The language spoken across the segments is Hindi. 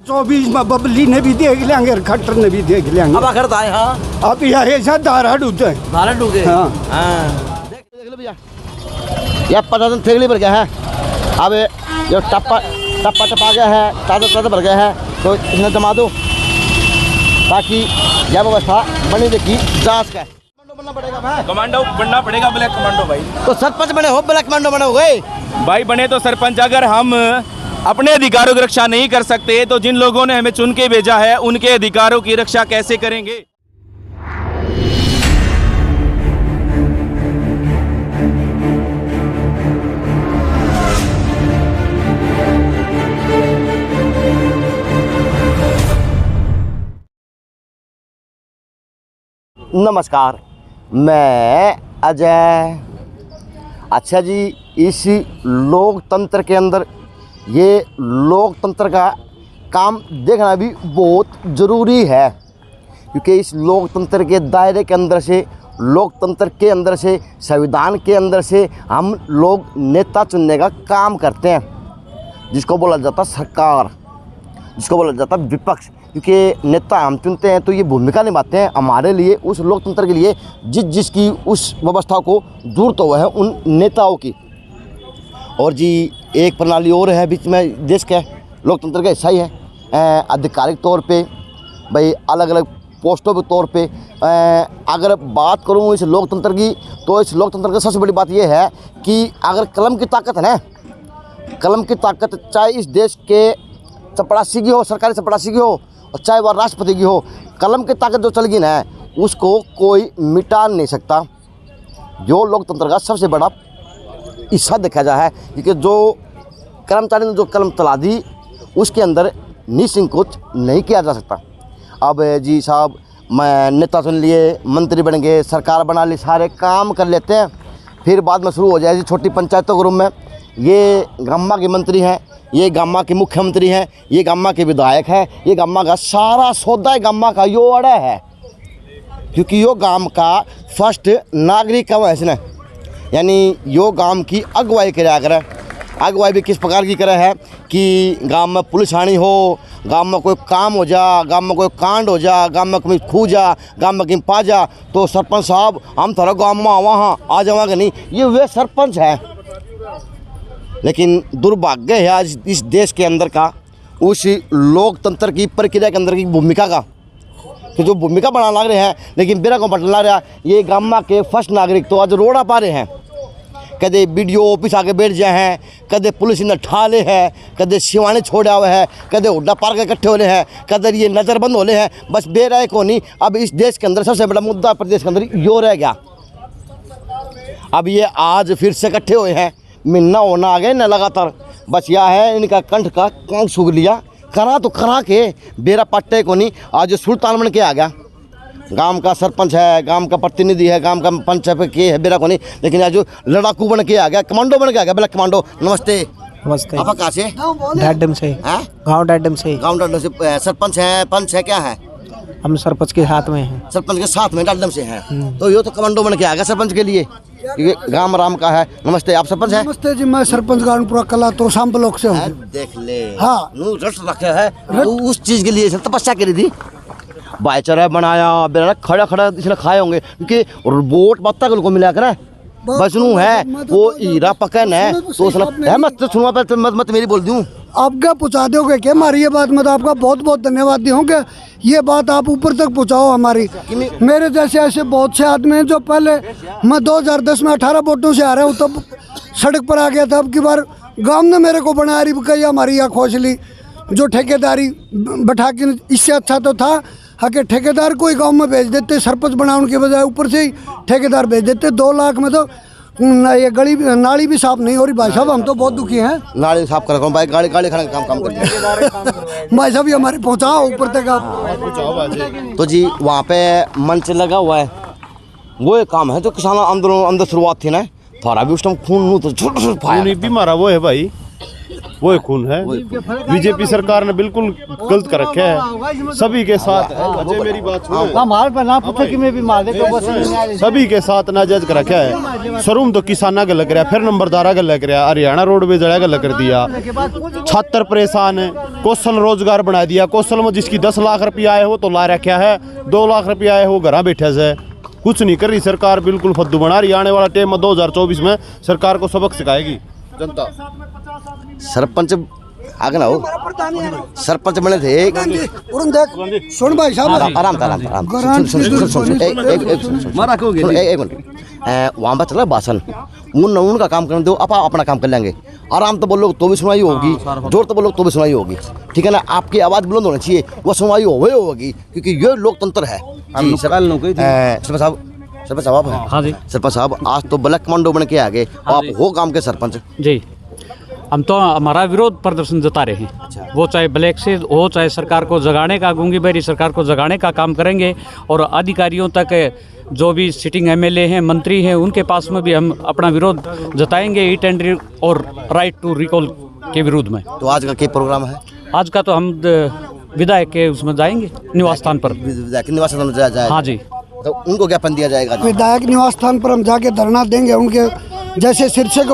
24 में बबली ने भी देख लेंगे और खट्टर ने भी देख लेंगे। अब आखिर ताए हाँ अब यह ऐसा धारा डूबते हैं। धारा डूबे हाँ देख लो भैया यह 50 दिन थेगली भर गया है। अब जो टप्पा टप्पा गया है ताज़ा भर गया है तो इसमें जमा दो ताकि यह व्यवस्था बनी देखी जांच का बनना पड़ेगा भाई। कमांडो बनना पड़ेगा ब्लैक कमांडो भाई। तो सरपंच बने हो ब्लैक कमांडो बने हो गए भाई बने तो सरपंच अगर हम अपने अधिकारों की रक्षा नहीं कर सकते तो जिन लोगों ने हमें चुन के भेजा है उनके अधिकारों की रक्षा कैसे करेंगे। नमस्कार मैं अजय। अच्छा जी इस लोकतंत्र के अंदर ये लोकतंत्र का काम देखना भी बहुत ज़रूरी है क्योंकि इस लोकतंत्र के दायरे के अंदर से लोकतंत्र के अंदर से संविधान के अंदर से हम लोग नेता चुनने का काम करते हैं जिसको बोला जाता सरकार जिसको बोला जाता विपक्ष। क्योंकि नेता हम चुनते हैं तो ये भूमिका निभाते हैं हमारे लिए उस लोकतंत्र के लिए जिसकी उस व्यवस्था को जरूरत हुआ है उन नेताओं की। और जी एक प्रणाली और है बीच में देश का लोकतंत्र का हिस्सा ही है आधिकारिक तौर पे भाई अलग अलग पोस्टों के तौर पे अगर बात करूँ इस लोकतंत्र की तो इस लोकतंत्र की सबसे बड़ी बात यह है कि अगर कलम की ताकत है ना कलम की ताकत चाहे इस देश के चपरासी की हो सरकारी चपरासी की हो और चाहे वह राष्ट्रपति की हो कलम की ताकत जो चल गई ना उसको कोई मिटा नहीं सकता। जो लोकतंत्र का सबसे बड़ा हिस्सा देखा जा है क्योंकि जो कर्मचारी ने जो कलम चला दी उसके अंदर निसंकोच नहीं किया जा सकता। अब जी साहब मैं नेता चुन लिए मंत्री बन गए सरकार बना ली सारे काम कर लेते हैं फिर बाद में शुरू हो जाए जी छोटी पंचायतों के रूप में ये गामा के मंत्री हैं ये गामा के मुख्यमंत्री हैं ये गामा के विधायक हैं ये गामा का सारा सौदा गामा का यो अड़ा है क्योंकि यो गांव का फर्स्ट नागरिक का वैसे ना यानी यो गांव की अगुवाई कराया करे। अगुवाई भी किस प्रकार की करे है कि गांव में पुलिस आनी हो गांव में कोई काम हो जा गांव में कोई कांड हो जा गांव में कोई खू जा गांव में कहीं पा जा तो सरपंच साहब हम थोड़ा गांव में वहाँ आ जावांगे नहीं ये वे सरपंच है। लेकिन दुर्भाग्य है आज इस देश के अंदर का उस लोकतंत्र की प्रक्रिया के अंदर की भूमिका का तो जो भूमिका बनाना लग रहे हैं लेकिन बेरा को बटन लग रहा ये गामा के फर्स्ट नागरिक तो आज रोड़ा पा रहे हैं कदे बीडीओ ऑफिस आके बैठ जाए हैं कदे पुलिस ने ठाले हैं कदे सिवाने छोड़ा हुआ है कदे हुड्डा पार्क इकट्ठे होने हैं कदे ये नज़रबंद होने हैं बस बेरा को नहीं। अब इस देश के अंदर सबसे बड़ा मुद्दा प्रदेश के अंदर यो रह गया। अब ये आज फिर से इकट्ठे हुए हैं महीना होना आ गया न लगातार बस यह है इनका कंठ का कांग सूख लिया करा तो करा के बेरा पट्टे को नहीं। आज सुल्तान बन के आ गया गांव का सरपंच है गांव का प्रतिनिधि है गांव का पंच के है बेरा को नहीं लेकिन आज जो लड़ाकू बन के आ गया कमांडो बन के आ गया ब्लैक कमांडो। नमस्ते नमस्ते। आप कहाँ से? डैडम से गाँव डैडम से सरपंच है पंच है क्या है? हम सरपंच के साथ में हैं। सरपंच के साथ में डालडम से हैं तो यो तो कमांडो बन के आ गया सरपंच के लिए क्योंकि गांव राम का है। नमस्ते आप सरपंच हैं? नमस्ते जी मैं सरपंच गानपुरा कला तो शाम ब्लॉक से हूँ। देख ले हाँ रट रखे है तो उस चीज के लिए तपस्या करी थी भाईचारा बनाया बेरा खड़ा खड़ा इसने खाए होंगे क्योंकि वोट बत्ता को मिला कर बस नू है वो हीरा पकन है तो है मत सुनवा पे मत मेरी बोल दूँ आप क्या पहुँचा दोगे क्या हमारी ये बात मैं तो आपका बहुत बहुत धन्यवाद दूँगा ये बात आप ऊपर तक पहुँचाओ हमारी। मेरे जैसे ऐसे बहुत से आदमी हैं जो पहले मैं 2010 में 18 वोटों से आ रहा हूँ तब सड़क पर आ गया था। अब की बार गांव ने मेरे को बना रही कही हमारी यहाँ खोजली जो ठेकेदारी बैठा के इससे अच्छा तो था कि ठेकेदार को ही गाँव में भेज देते सरपंच बनाने के बजाय ऊपर से ही ठेकेदार भेज देते 2 लाख में तो ये गली नाली भी साफ नहीं हो रही। भाई साहब हम तो बहुत दुखी हैं। नाली साफ कर भाई गाड़ी गाड़ी खड़ा काम करते भाई साहब हमारे पहुँचाओ ऊपर तक आप। तो जी वहाँ पे मंच लगा हुआ है वो एक काम है जो किसान अंदर शुरुआत थी ना थारा भी उस टाइम खून तो छोटा भी मारा वो है भाई वो खून है। बीजेपी सरकार ने बिल्कुल गलत कर रखा है सभी के साथ। अजय मेरी बात सुनो, सभी के साथ नाजायज कर रखा है। शोरूम तो किसाना का लग रहा है, फिर नंबरदारा का लग रहा है, हरियाणा रोडवेज का लग कर दिया। छात्र परेशान है, कौशल रोजगार बना दिया। कौशल में जिसकी 10 लाख रुपया आए हो तो ला रखा है, 2 लाख रुपया आए हो घर बैठे से। कुछ नहीं कर रही सरकार, बिल्कुल फद्दू बना रही। आने वाला टाइम में 2024 में सरकार को सबक सिखाएगी जनता। सरपंच आगे ना हो, सरपंच बने थे सुन भाई साहब, आराम था, एक मिनट। वहाँ पर चला भाषण, उनका काम करने दो, अपना काम कर लेंगे। आराम तो बोलो तो भी सुनाई होगी, जोर तो बोलो तो भी सुनाई होगी, ठीक है ना। आपकी आवाज़ बुलंद होनी चाहिए, वो सुनाई होगी, क्योंकि ये लोकतंत्र है जी। सरपंच साहब, हाँ जी सरपंच साहब, आज तो ब्लैक कमांडो बन के आ गए, आप हो काम के सरपंच जी। हम तो हमारा विरोध प्रदर्शन जता रहे हैं, वो चाहे ब्लैक से हो, चाहे सरकार को जगाने का, गूंगी बहरी सरकार को जगाने का काम करेंगे। और अधिकारियों तक, जो भी सिटिंग एमएलए हैं, मंत्री हैं, उनके पास में भी हम अपना विरोध जताएंगे ईट एंड और राइट टू रिकॉल के विरोध में। तो आज का क्या प्रोग्राम है? आज का तो हम विधायक के उसमें जाएंगे, निवास स्थान पर। निवास स्थान जाए? हाँ जी। तो उनको क्या पन दिया जाएगा? विधायक निवास स्थान पर हम जाके धरना देंगे। उनके जैसे शीर्षक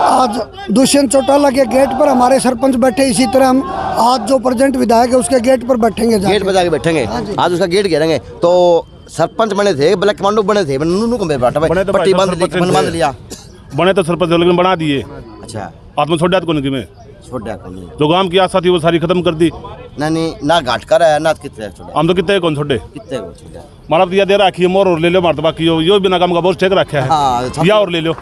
आज दुष्यंत चौटाला के गेट पर हमारे सरपंच बैठे, इसी तरह हम आज जो प्रेजेंट विधायक है उसके गेट पर बैठेंगे, गेट पर जाके बैठेंगे। आज उसका गेट घेरेंगे। तो सरपंच बने थे, ब्लैक कमांडो बने थे, नूनू को बैठा पट्टी बांध लिया। बने तो सरपंच लेकिन बना दिए। अच्छा, आत्म छोड़ को नहीं में छोड़ा जो गांव की आशा थी वो सारी खत्म कर दी। नहीं ना घाट कर है ना कितने छोड़ा। हम तो कितने कौन छोड़े, कितने को छोड़ा। मारा तो दे रखी है, मोर और ले लो, मार तो बाकी यो बिना काम का बहुत ठेक रखा है। हाँ, या और ले लो।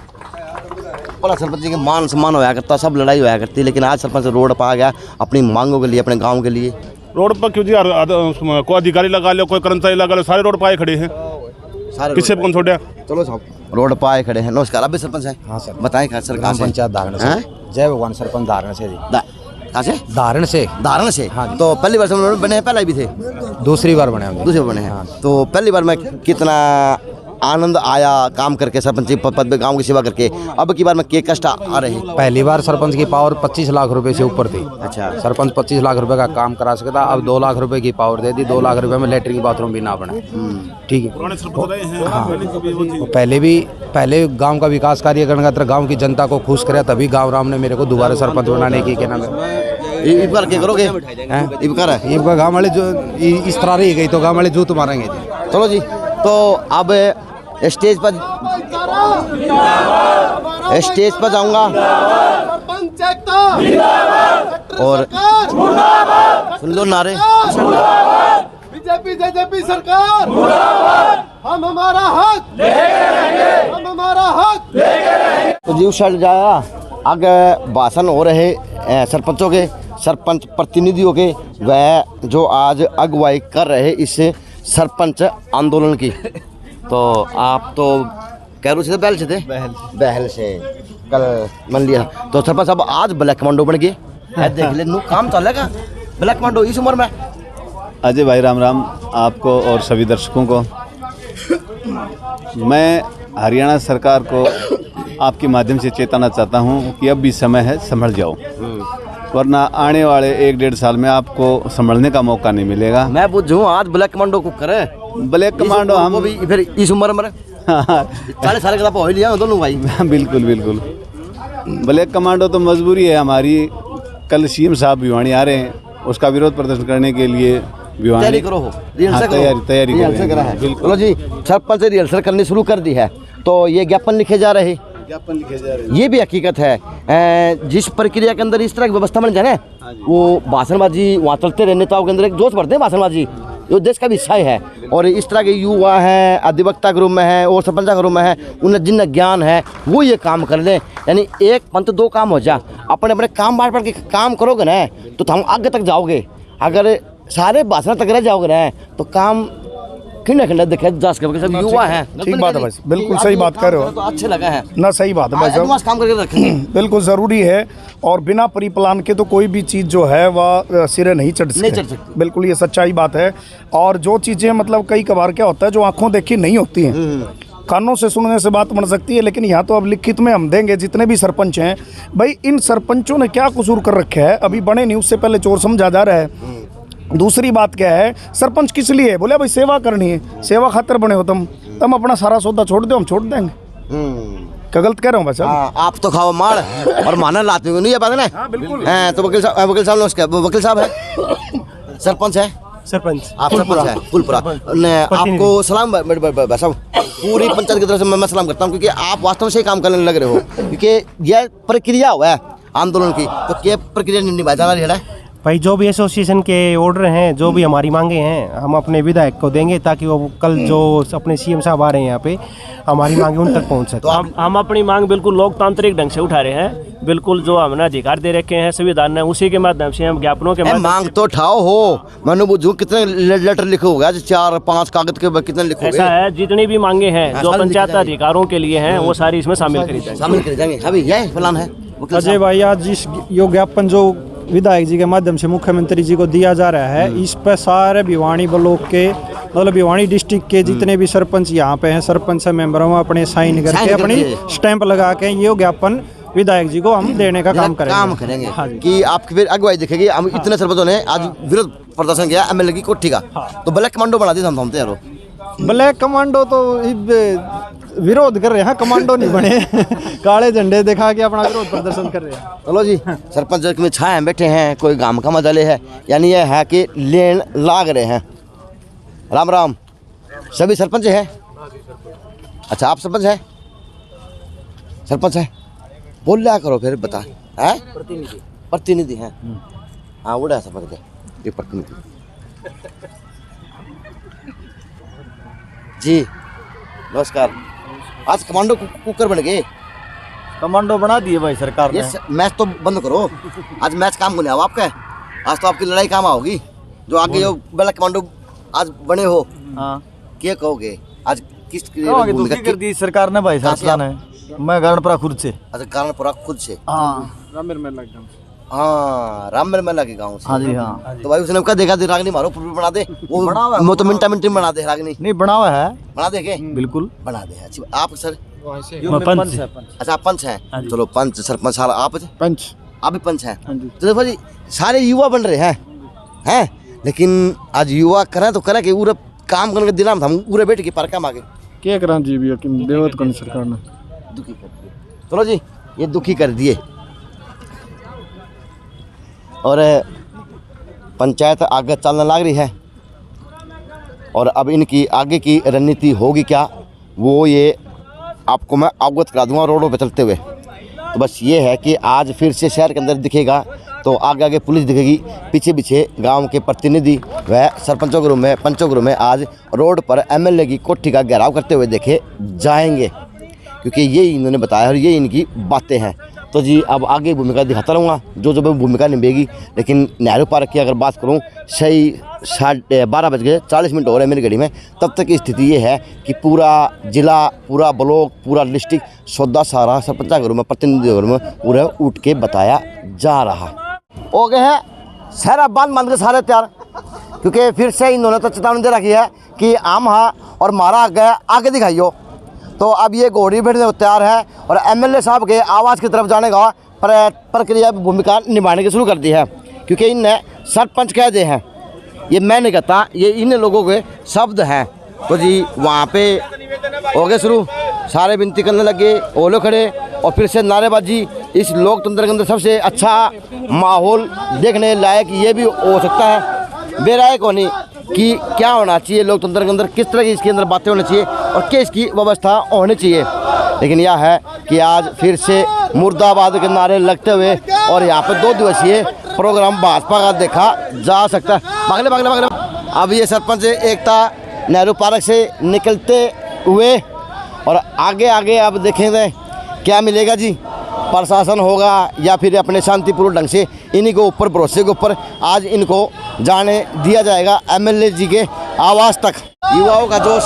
बोला सरपंच जी के मान सम्मान होया करता, सब लड़ाई होया करती, लेकिन आज सरपंच रोड पर आ गया अपनी मांगों के लिए, अपने गाँव के लिए। रोड पर क्यों जी यार, कोई अधिकारी लगा लो, कोई कर्मचारी लगा लो, सारे रोड पर आए खड़े हैं, किससे कौन छोड़ा? चलो साहब, रोड पर आए खड़े हैं। नमस्कार, आप भी सरपंच हैं? हाँ सर। बताएं क्या सरकार पंचायत धारण से। जय भगवान, सरपंच धारण से जी। कहाँ से? धारण से। हाँ। तो पहली बार सब बने हैं, पहले भी थे? दूसरी बार बने हम। दूसरी बार बने हैं। तो पहली बार में कितना आनंद आया काम करके, सरपंच पद पे गांव की सेवा करके। अब की बार में के कष्ट आ रहे हैं? पहली बार सरपंच की पावर 25 लाख रुपए से ऊपर थी। अच्छा। सरपंच 25 लाख रुपए का काम करा सकता, अब 2 लाख रुपए की पावर दे दी। 2 लाख रुपए में लेटरिन बाथरूम भी ना बने, ठीक है। हाँ, पहले गांव का विकास कार्य करने का, गांव की जनता को खुश करे, तभी गांव राम ने मेरे को दोबारा सरपंच बनाने की कहना है। इबकार क्या करोगे? इबकार है, इबका गांव वाले जो इस तरह रही गई तो गांव वाले जूत मारेंगे जी। चलो जी, तो अब स्टेज पर जाऊंगा और सुन लो नारे। बीजेपी सरकार, हम हमारा हक, हम हमारा हक। तो जी उस साइड जाया, आगे भाषण हो रहे सरपंचों के, सरपंच प्रतिनिधियों के, वह जो आज अगुवाई कर रहे इस सरपंच आंदोलन की। तो आप तो कैरू से थे, बहल से थे? बहल से कल मन लिया। तो सरपंच साहब आज ब्लैक कमांडो बन गए, देख ले नू काम चलेगा ब्लैक कमांडो इस उम्र में। अजय भाई राम राम आपको और सभी दर्शकों को। मैं हरियाणा सरकार को आपके माध्यम से चेताना चाहता हूं कि अब भी समय है, संभल जाओ, वरना आने वाले 1-1.5 साल में आपको संभलने का मौका नहीं मिलेगा। मैं बुझूँ आज ब्लैक कमांडो को करे, ब्लैक कमांडो हम भी फिर इस उम्र में 40 साल का हो लिया दोनों भाई। बिल्कुल बिल्कुल, ब्लैक कमांडो तो मजबूरी है हमारी। कल सीएम साहब भिवानी आ रहे हैं, उसका विरोध प्रदर्शन करने के लिए तैयारी करो, तैयारी करा है। चलो जी, सरपंच ने रिहर्सल करनी शुरू कर दी है, तो ये ज्ञापन लिखे जा रहे, ये भी हकीकत है। जिस प्रक्रिया के अंदर इस तरह की व्यवस्था बन जाए ना, वो भाषणबाजी वहाँ चलते रहने, नेताओं के अंदर एक जोश बढ़ते हैं, भाषणबाजी जो देश का भी हिस्सा है। और इस तरह के युवा हैं, अधिवक्ता के रूप में है और सरपंच के रूप में है, उन्हें जिन्हें ज्ञान है वो ये काम कर लें। यानी एक पंथ 2 काम हो जा, अपने अपने काम बांट बांट के काम करोगे ना तो हम आगे तक जाओगे। अगर सारे भाषण तक रह जाओगे ना तो काम खिंडा देखे जा सके। सब युवा है। ठीक बात है भाई, बिल्कुल सही बात कर रहे हो। तो अच्छे लगा है ना, सही बात है भाई साहब, काम करके रखेंगे बिल्कुल ज़रूरी है। और बिना प्री प्लान के तो कोई भी चीज़ जो है वह सिरे नहीं चढ़ सकती, बिल्कुल ये सच्चाई बात है। और जो चीज़ें मतलब कई कबार क्या होता है जो आंखों देखी नहीं होती हैं, कानों से सुनने से बात बन सकती है, लेकिन यहाँ तो अब लिखित में हम देंगे जितने भी सरपंच हैं। भाई इन सरपंचों ने क्या कसूर कर रखा है, अभी बने नहीं, उससे पहले चोर समझा जा रहा है। दूसरी बात क्या है, सरपंच किस लिए? बोले भाई सेवा करनी है, सेवा खातिर बने हो तुम अपना सारा सौदा छोड़ दो, हम छोड़ देंगे। क्या गलत कह रहा हूँ बस? आप तो खाओ मार और माना लाते हो, नहीं ये बात है ना? हाँ बिल्कुल। तो वकील साहब नमस्कार। वकील साहब है, सरपंच है, सरपंच आप सरपंच है फुलपुरा। आपको सलाम साहब, पूरी पंचायत की तरफ से मैं सलाम करता हूँ, क्योंकि आप वास्तव में सही काम करने लग रहे हो, क्योंकि यह प्रक्रिया हुआ है आंदोलन की, तो क्या प्रक्रिया निभाई जाना रही है? भाई जो भी एसोसिएशन के ऑर्डर हैं, जो भी हमारी मांगे हैं, हम अपने विधायक को देंगे ताकि वो कल जो अपने सीएम साहब आ रहे हैं यहाँ पे, हमारी मांगे उन तक पहुँच सके। तो हम अपनी मांग बिल्कुल लोकतांत्रिक ढंग से उठा रहे हैं, बिल्कुल जो हमने अधिकार दे रखे हैं संविधान ने, उसी के माध्यम से हम ज्ञापनों के माध्यम। मांग तो उठाओ हो, मैंने बुझू कितने लेटर लिखोगे आज? 4-5 कागज के कितने लिखोगे? ऐसा है, जितनी भी मांगे हैं जो पंचायत अधिकारों के लिए हैं, वो सारी इसमें शामिल करी जाएंगे। अभी यह प्लान है अजय भाई, आज जिस यो ज्ञापन जो विधायक जी के माध्यम से मुख्यमंत्री जी को दिया जा रहा है, इस पर सारे भिवानी ब्लॉक के, मतलब भिवानी डिस्ट्रिक्ट के जितने भी सरपंच यहाँ पे हैं, सरपंच मेंबरों में अपने साइन करके अपनी स्टैंप लगा के ये ज्ञापन विधायक जी को हम देने का काम करेंगे। हाँ कि आपकी फिर अगुवाई दिखेगी। हम इतने सरपंचों ने आज विरोध प्रदर्शन किया एमएलए की कोठी का, तो ब्लैक कमांडो बना दिया हम यारो। ब्लैक कमांडो तो विरोध कर रहे हैं, कमांडो नहीं बने काले झंडे दिखा के अपना विरोध प्रदर्शन कर रहे हैं। चलो जी, सरपंच में छाए बैठे हैं, कोई गांव का मजा ले है, यानी यह है कि लेन लाग रहे हैं। राम राम, सभी सरपंच हैं? अच्छा आप सरपंच हैं? सरपंच है, बोल लिया करो फिर, बता है प्रतिनिधि हैं। हाँ वो है सरपंच, ये प्रतिनिधि जी नमस्कार। आज कमांडो कुकर बन गए, कमांडो बना दिए भाई सरकार ने। मैच तो बंद करो, आज मैच काम को नहीं आओ आपका, आज तो आपकी लड़ाई काम आओगी। जो आगे जो ब्लैक कमांडो आज बने हो, हाँ क्या कहोगे आज? किस भूमिका कर दी सरकार ने भाई? साथ ने मैं गारणपुरा खुद से। अच्छा गारणपुरा खुद से, हाँ राममेर मेला के गाँव से। हाँ राममेर मेला के गाँव से। हाँ जी हाँ। तो भाई उसने कहा देखा दे रागनी मारो पूर्व बना दे, वो तो मिनटा मिनटी बना दे रागनी। नहीं बना हुआ है, बना दे के बिल्कुल बना दे। अच्छी आप सर? मैं पंच है। अच्छा आप पंच हैं, चलो पंच सरपंच सारा आप पंच, आप भी पंच हैं। तो देखो जी सारे युवा बन रहे हैं, लेकिन आज युवा करें तो करें कि पूरा काम करने के दिन हम पूरे बैठ के पर काम आगे क्या करा जी भी देवत कौन सरकार ने दुखी कर दिए। चलो जी ये दुखी कर दिए, और पंचायत आगे चलने लग रही है, और अब इनकी आगे की रणनीति होगी क्या, वो ये आपको मैं अवगत करा दूंगा रोडों पे चलते हुए। तो बस ये है कि आज फिर से शहर के अंदर दिखेगा, तो आगे आगे पुलिस दिखेगी, पीछे पीछे गांव के प्रतिनिधि व सरपंचों के रूम में, पंचों के रूम में आज रोड पर एमएलए की कोठी का घेराव करते हुए देखे जाएंगे, क्योंकि ये इन्होंने बताया और ये इनकी बातें हैं। तो जी अब आगे भूमिका दिखाता रहूँगा जो जो भूमिका निभेगी। लेकिन नेहरू पार्क की अगर बात करूँ, सही 12:40 हो रहे हैं मेरी घड़ी में, तब तक की स्थिति ये है कि पूरा जिला, पूरा ब्लॉक, पूरा डिस्ट्रिक्ट सौदा सारा सरपंच के रूम में, प्रतिनिधि के रूम में पूरा उठ के बताया जा रहा हो गए हैं। सारा बांध के सारे तैयार, क्योंकि फिर से इन्होंने तो चेतावनी दे रखी है कि आम हाँ और मारा आगे दिखाइयो। तो अब ये घोड़ी बैठने को तैयार है, और एमएलए साहब के आवाज़ की तरफ जाने का प्रक्रिया भूमिका निभाने की शुरू कर दी है, क्योंकि इनने सरपंच कह दिए हैं। ये मैं नहीं कहता, ये इन लोगों के शब्द हैं। तो जी वहाँ पे हो गए शुरू, सारे विनती करने लगे, ओलो खड़े, और फिर से नारेबाजी। इस लोकतंत्र के अंदर सबसे अच्छा माहौल देखने लायक ये भी हो सकता है, बेराय को नहीं कि क्या होना चाहिए लोकतंत्र के अंदर, किस तरह की इसके अंदर बातें होनी चाहिए और किस की व्यवस्था होनी चाहिए। लेकिन यह है कि आज फिर से मुर्दाबाद के नारे लगते हुए, और यहाँ पर 2 दिवसीय प्रोग्राम भाजपा का देखा जा सकता है। भागले भागले भागले अब ये सरपंच एकता नेहरू पार्क से निकलते हुए, और आगे आगे अब देखेंगे क्या मिलेगा जी, प्रशासन होगा या फिर अपने शांतिपूर्ण ढंग से इन्हीं को ऊपर भरोसे के ऊपर आज इनको जाने दिया जाएगा एमएलए जी के आवाज तक, युवाओं का जोश,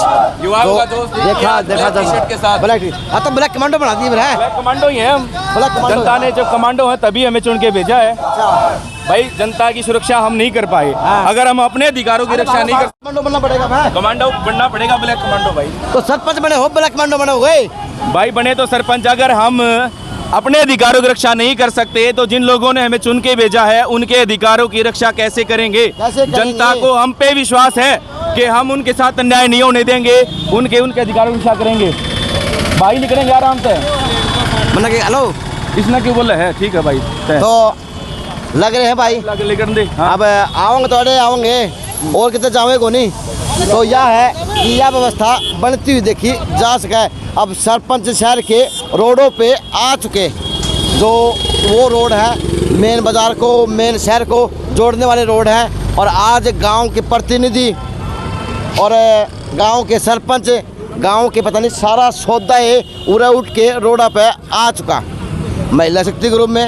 देखा टी-शर्ट के साथ। ब्लैक तो ब्लैक कमांडो बना दिए है। ब्लैक कमांडो ही है हम। ब्लैक कमांडो जनता ने जब कमांडो है तभी हमें चुन के भेजा है भाई। जनता की सुरक्षा हम नहीं कर पाए, अगर हम अपने अधिकारों की रक्षा नहीं कर, कमांडो बनना पड़ेगा भाई, कमांडो बनना पड़ेगा ब्लैक कमांडो भाई। तो सरपंच बने हो, ब्लैक कमांडो बने हुए भाई बने तो सरपंच, अगर हम अपने अधिकारों की रक्षा नहीं कर सकते तो जिन लोगों ने हमें चुन के भेजा है उनके अधिकारों की रक्षा कैसे करेंगे? जनता को हम पे विश्वास है कि हम उनके साथ अन्याय नहीं होने देंगे, उनके अधिकारों की रक्षा करेंगे भाई। निकलेंगे आराम से। मतलब कि हेलो इसने क्यों बोला है? ठीक है भाई, तो लग रहे हैं भाई, लेकर दे। हाँ। अब आओगे थोड़े आओगे और कितने जाओगे को नहीं। तो यह है कि यह व्यवस्था बनती हुई देखी जा सके। अब सरपंच शहर के रोडों पे आ चुके, जो वो रोड है मेन बाज़ार को, मेन शहर को जोड़ने वाले रोड हैं। और आज गांव के प्रतिनिधि और गांव के सरपंच, गांव के पता नहीं सारा सौदा है उड़ा उठ के रोडा पे आ चुका। महिला शक्ति के रूप में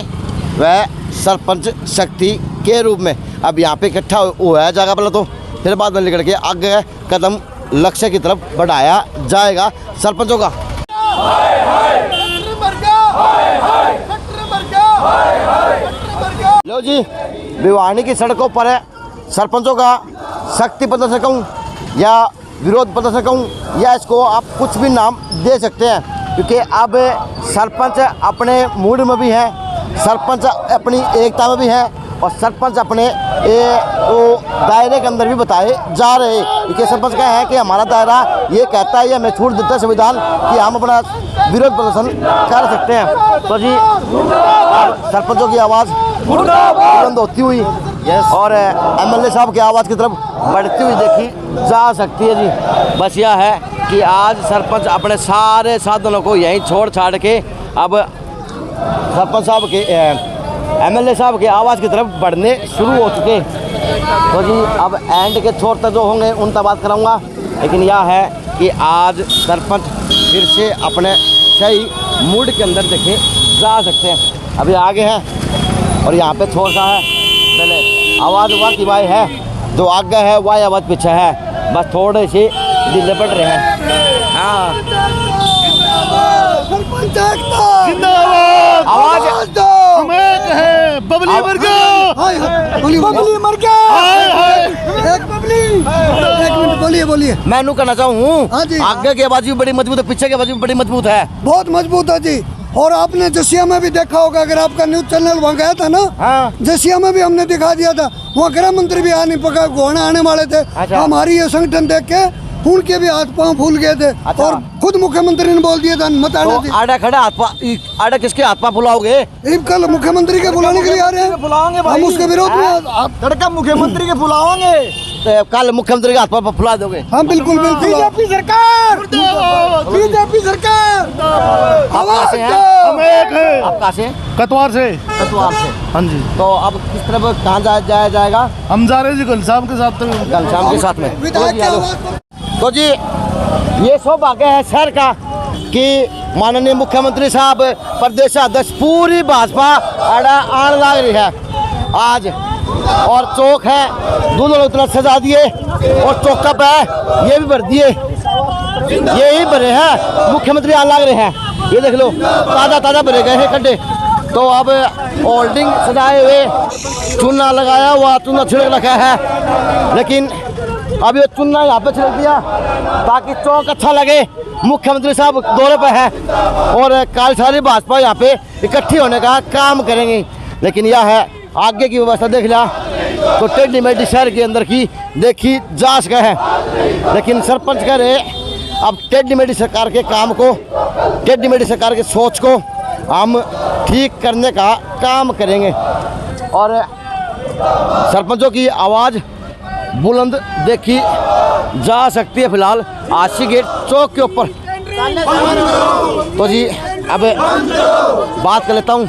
व सरपंच शक्ति के रूप में अब यहाँ पे इकट्ठा हुआ है जगह पर, तो फिर बाद में निकल के आगे कदम लक्ष्य की तरफ बढ़ाया जाएगा सरपंचों का। लो जी, भिवानी की सड़कों पर सरपंचों का शक्ति प्रदर्शन कहूँ या विरोध प्रदर्शन कहूँ या इसको आप कुछ भी नाम दे सकते हैं, क्योंकि अब सरपंच अपने मूड में भी है, सरपंच अपनी एकता में भी है और सरपंच अपने दायरे के अंदर भी बताए जा रहे हैं। क्योंकि सरपंच का है कि हमारा दायरा ये कहता है, ये हमें छूट देता है संविधान कि हम अपना विरोध प्रदर्शन कर सकते हैं। तो जी सरपंचों की आवाज़ बुलंद होती हुई और एमएलए साहब की आवाज़ की तरफ बढ़ती हुई देखी जा सकती है जी। बस यह है कि आज सरपंच अपने सारे साधनों को यहीं छोड़ छाड़ के अब सरपंच साहब के एमएलए साहब की आवाज़ की तरफ बढ़ने शुरू हो चुके। तो जी अब एंड के छोर तक जो होंगे उन तक बात कराऊंगा, लेकिन यह है कि आज सरपंच फिर से अपने सही मूड के अंदर देखे जा सकते हैं। अभी आगे हैं और यहाँ पे थोड़ा सा है पहले आवाज़ हुआ कि भाई है, जो आगे है वह आवाज़ पीछे है, बस थोड़े से ढीले पड़ रहे हैं। हाँ आवाज़ दो, हम एक है बबली मर गया, बबली मर गया, एक बबली, एक मिनट बोलिए। मैं नू कहना चाहूँ आगे की आवाज़ भी बड़ी मजबूत है, पीछे की आवाज़ भी बड़ी मजबूत है, बहुत मजबूत है जी। और आपने जसिया में भी देखा होगा, अगर आपका न्यूज़ चैनल वहाँ गया था ना, हाँ। जसिया में भी हमने दिखा दिया था, वहाँ गृह मंत्री भी आने पका घोड़ा आने वाले थे। अच्छा। हमारी ये संगठन देख के उनके भी हाथ पांव फूल गए थे। अच्छा। और खुद मुख्यमंत्री ने बोल दिया था मत आने तो आड़ा खड़ा हाथ पांव, आड़ा किसके हाथ पांव फुलाओगे? कल मुख्यमंत्री के बुलाने के लिए आ रहे हैं, बुलाओगे हम उसके विरोध में लड़का मुख्यमंत्री के बुलाओगे, तो कल मुख्यमंत्री के हाथ पांव फुला दोगे? हाँ बिल्कुल बिल्कुल। बीजेपी सरकार, बीजेपी सरकार। आप कहाँ से हैं? हम एक है। आप कहाँ से? कतवार से। कतवार से। हाँ जी। तो अब किस तरफ कहाँ जाया जाएगा? हम जा रहे हैं जी घनश्याम के साथ। घनश्याम के साथ में। तो जी ये सौभाग्य है शहर का कि माननीय मुख्यमंत्री साहब, प्रदेश अध्यक्ष, पूरी भाजपा आड़ा आने लग रही है आज। और चौक है दोनों उतना सजा दिए और चौका पे ये भी भर दिए, ये ही भरे हैं, मुख्यमंत्री आने लग रहे हैं। ये देख लो ताज़ा भरे गए हैं खड्डे। तो अब होल्डिंग सजाए हुए, चूना लगाया हुआ, चूना छिड़क रखा है, लेकिन अब ये चुनना यहाँ पे छिड़क दिया ताकि चौक अच्छा लगे। मुख्यमंत्री साहब दौरे पे है और कल सारी भाजपा यहाँ पे इकट्ठी होने का काम करेंगे। लेकिन यह है आगे की व्यवस्था देख लिया तो टेढ़ी मेढ़ी शहर के अंदर की देखी जा सके है। लेकिन सरपंच कह रहे अब टेढ़ी मेढ़ी सरकार के काम को, टेढ़ी मेढ़ी सरकार की सोच को हम ठीक करने का काम करेंगे। और सरपंचों की आवाज़ बुलंद देखी जा सकती है फिलहाल आशी गेट चौक के ऊपर। तो जी अब बात कर लेता हूँ।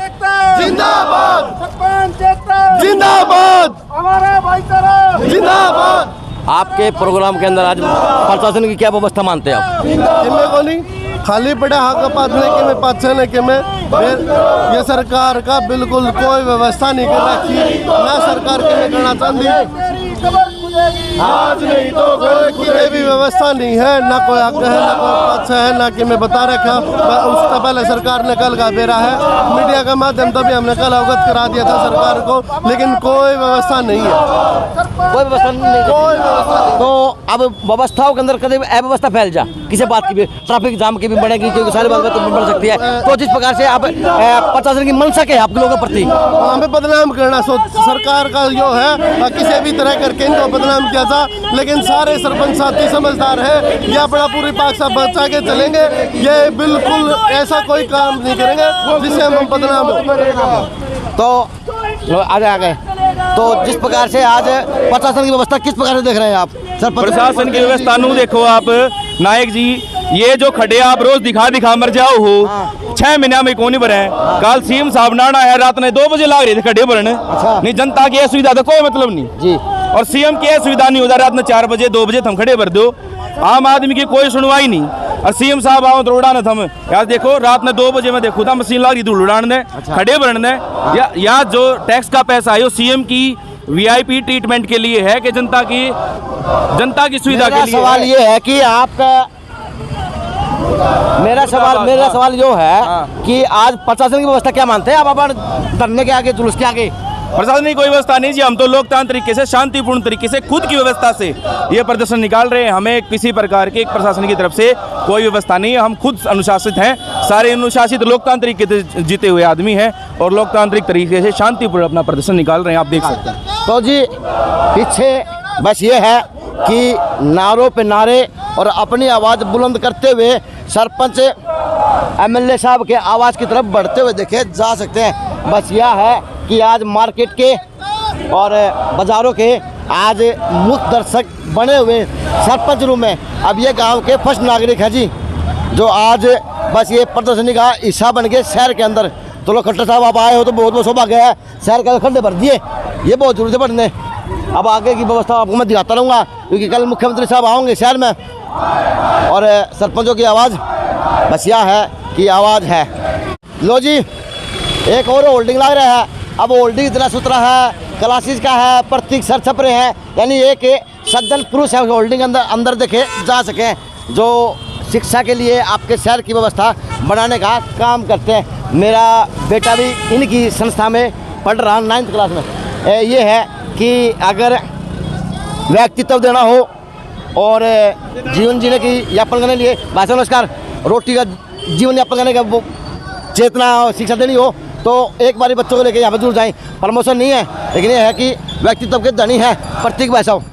जिंदाबाद, जिंदाबाद, हमारा भाईचारा जिंदाबाद। आपके प्रोग्राम के अंदर आज प्रशासन की क्या व्यवस्था मानते हैं आप? खाली पड़ा हक पाने में पाचने के में ये सरकार का बिल्कुल कोई व्यवस्था नहीं कर रखी, ना सरकार के में करना चाहती। आज नहीं तो कोई भी व्यवस्था नहीं है, ना कोई आगे है, ना कोई पक्ष है, ना कि मैं बता रखा। उसका पहले सरकार ने कल का बेरा है, मीडिया का माध्यम तभी हमने कल अवगत करा दिया था सरकार को, लेकिन कोई व्यवस्था नहीं है, कोई व्यवस्था नहीं, कोई व्यवस्था नहीं। तो अब व्यवस्थाओं के अंदर कभी अव्यवस्था फैल जा, किसी बात की भी, ट्रैफिक जाम की भी बढ़ेगी, क्योंकि सारी बात तो बढ़ सकती है। तो जिस प्रकार से आप प्रशासन की मंशा के आप लोगों के प्रति हमें बदनाम करना सरकार का जो है, किसी भी तरह करके इनको बदनाम किया था, लेकिन सारे सरपंच साथी समझदार है, ये अपना पूरी पाक बचा के चलेंगे, ये बिल्कुल ऐसा कोई काम नहीं करेंगे जिससे हम बदनाम हो। तो आ गए। तो जिस प्रकार से आज प्रशासन की व्यवस्था किस प्रकार से देख रहे हैं आप? प्रशासन की व्यवस्था नू देखो आप नायक जी, ये जो खड़े आप रोज दिखा मर जाओ हो, 6 महीना में कौन भरे हैं। कल सीएम साहब नाना है, रात ने 2 बजे लाग रहे थे खड़े भरने। नहीं, जनता की सुविधा तो कोई मतलब नहीं जी, और सीएम की सुविधा नहीं होता, रात में 4 बजे 2 बजे थम खड़े भर दो, आम आदमी की कोई सुनवाई नहीं। और सीएम साहब आओ तो उड़ाने थम यार, देखो रात में 2 बजे मैं देखू था मशीन लग रही थी उड़ाने खड़े भरने। या जो टैक्स का पैसा है वो सीएम की वीआईपी ट्रीटमेंट के लिए है कि जनता की सुविधा के लिए। सवाल ये है कि आपका मेरा सवाल जो है कि आज प्रशासन की व्यवस्था क्या मानते हैं आप? धरने के आगे, जुलूस के आगे प्रशासन की कोई व्यवस्था नहीं जी, हम तो लोकतांत्रिक तरीके से, शांतिपूर्ण तरीके से, खुद की व्यवस्था से ये प्रदर्शन निकाल रहे हैं। हमें किसी प्रकार के प्रशासन की तरफ से कोई व्यवस्था नहीं है, हम खुद अनुशासित हैं, सारे अनुशासित लोकतांत्रिक के जीते हुए आदमी हैं और लोकतांत्रिक तरीके से शांतिपूर्ण अपना प्रदर्शन निकाल रहे हैं, आप देख सकते हैं। तो जी पीछे बस ये है कि नारों पे नारे और अपनी आवाज़ बुलंद करते हुए सरपंच एमएलए साहब के आवाज़ की तरफ बढ़ते हुए देखे जा सकते हैं। बस यह है कि आज मार्केट के और बाज़ारों के आज मुख्य दर्शक बने हुए सरपंच रूम में अब ये गांव के फर्स्ट नागरिक हैं जी, जो आज बस ये प्रदर्शनी का हिस्सा बन गए शहर के अंदर। तो लोग खट्टर साहब आप आए हो तो बहुत बहुत सौभाग्य है, शहर के खड्डे भर दिए, ये बहुत जरूरी थे बढ़ने। अब आगे की व्यवस्था आपको मैं दिखाता रहूँगा, क्योंकि कल मुख्यमंत्री साहब आएंगे शहर में और सरपंचों की आवाज़ बस यह है कि आवाज़ है। लो जी, एक और होल्डिंग लग रहा है। अब होल्डिंग इतना सुथरा है, क्लासेस का है, प्रतीक सर छपरे हैं, यानी एक सज्जन पुरुष है होल्डिंग अंदर देखे जा सकें, जो शिक्षा के लिए आपके शहर की व्यवस्था बनाने का काम करते हैं। मेरा बेटा भी इनकी संस्था में पढ़ रहा 9th क्लास में। ये है कि अगर व्यक्तित्व देना हो और जीवन जीने की यापन करने के लिए, भाषा नमस्कार, रोटी का जीवन यापन करने का वो चेतना और शिक्षा देनी हो तो एक बारी बच्चों को लेकर यहाँ पर जरूर जाएँ। प्रमोशन नहीं है, लेकिन ये है कि व्यक्तित्व के धनी है प्रतीक भाई साहब।